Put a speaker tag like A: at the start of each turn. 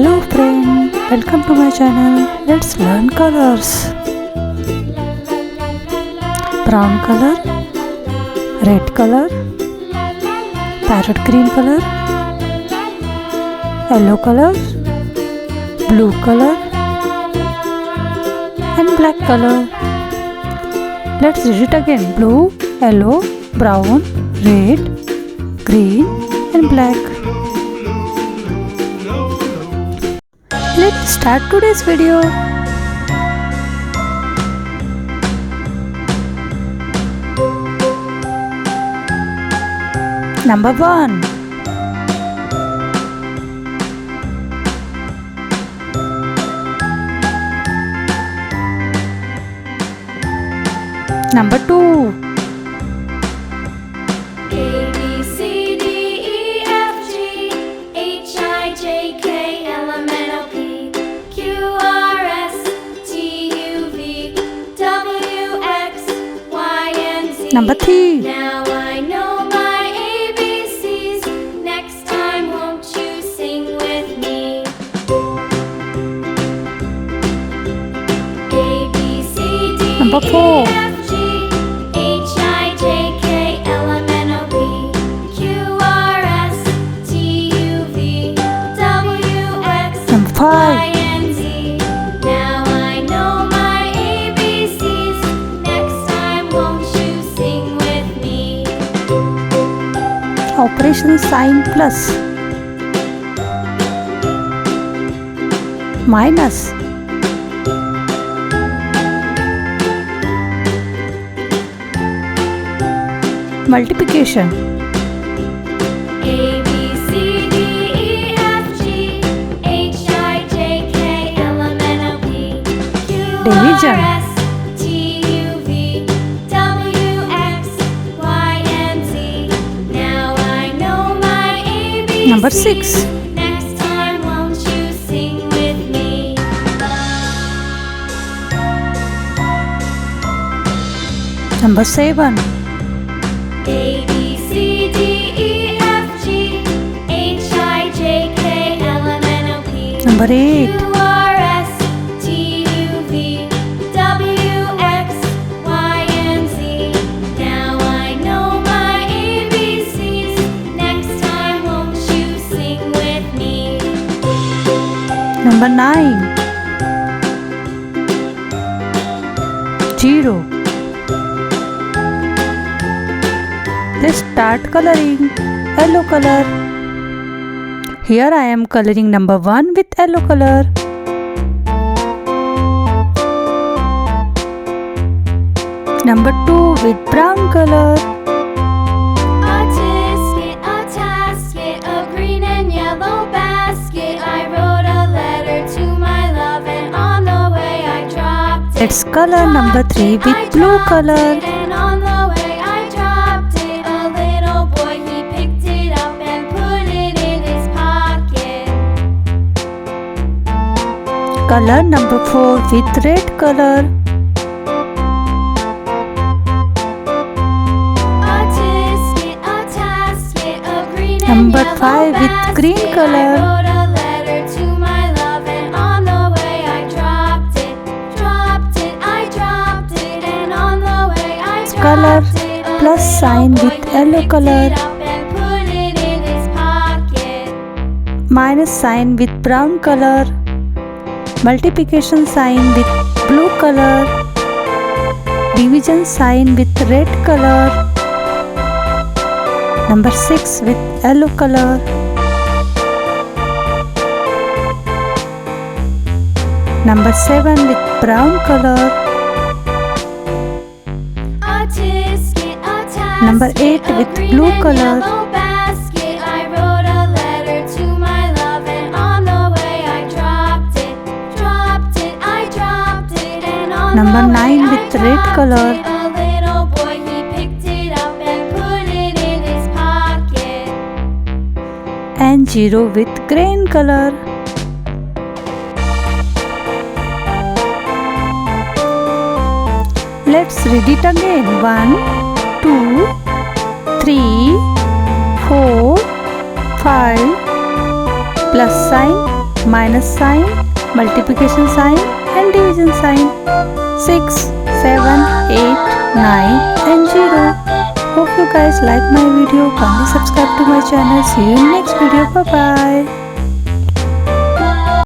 A: Hello friend, welcome to my channel. Let's learn colors. Brown color, red color, parrot green color, yellow color, blue color and black color. Let's read it again. Blue, yellow, brown, red, green and black. Let's start today's video. Number 1. Number 2. Number 3.
B: Now I know my ABCs. Next time won't you sing with me? A, B, C, D,
A: Number 4.
B: E, F, G, H, I, J, K, L, M, N, O, P, Q, R, S, T, U, V, W, X,
A: Number 5.
B: Y, and Z. Now I know my ABCs. Next time won't you sing with me?
A: Operation sign plus, minus, multiplication,
B: A, B, C, D, E, F, G, H, I, J, K, L, M, N, O, P, Q,
A: Division.
B: R, S, T, U, V, W, X, Y, and Z. Now I know my ABCs.
A: Number 6.
B: Next time won't you sing with me?
A: Number 7.
B: A, B, C, D, E, F, G, H, I, J, K, L, M, N, O, P,
A: Number 8.
B: Q, R, S, T, U, V, W, X, Y, and Z. Now I know my ABCs. Next time won't you sing with me?
A: Number 9. 0. Let's start coloring. Yellow color. Here I am coloring number 1 with yellow color. Number 2 with brown color.
B: A tisket, a tasket, a green and yellow basket. I wrote a letter to my love, and on the way I dropped it.
A: Let's color number 3 with blue color.
B: And on the way I dropped it. A little boy, he picked it up and put it in his pocket.
A: Color number 4 with red color.
B: A tisket, a tasket, a green and
A: Number
B: yellow
A: 5 with
B: basket.
A: green color.
B: I wrote a letter to my love, and on the way I dropped it. I dropped it, and on the way I
A: Color
B: dropped it. A
A: plus
B: little
A: sign
B: boy,
A: with
B: he
A: yellow
B: picked
A: color.
B: it up and put it in his pocket.
A: Minus sign with brown color. Multiplication sign with blue color. Division sign with red color. Number 6 with yellow color. Number 7 with brown color.
B: A tisket, a tasket,
A: Number 8
B: a
A: with
B: green
A: blue
B: and
A: color.
B: yellow basket. I wrote a letter to my love, and on the way I dropped it. I dropped it, and on
A: Number
B: the way
A: 9
B: I
A: with red
B: dropped
A: color.
B: it. A little boy, he picked it up and put it in his pocket.
A: And 0 with green color. Let's read it again. 1, 2, 3, 4, 5, plus sign, minus sign, multiplication sign and division sign. 6, 7, 8, 9 and 0. Hope you guys like my video. Kindly subscribe to my channel. See you in next video. Bye bye.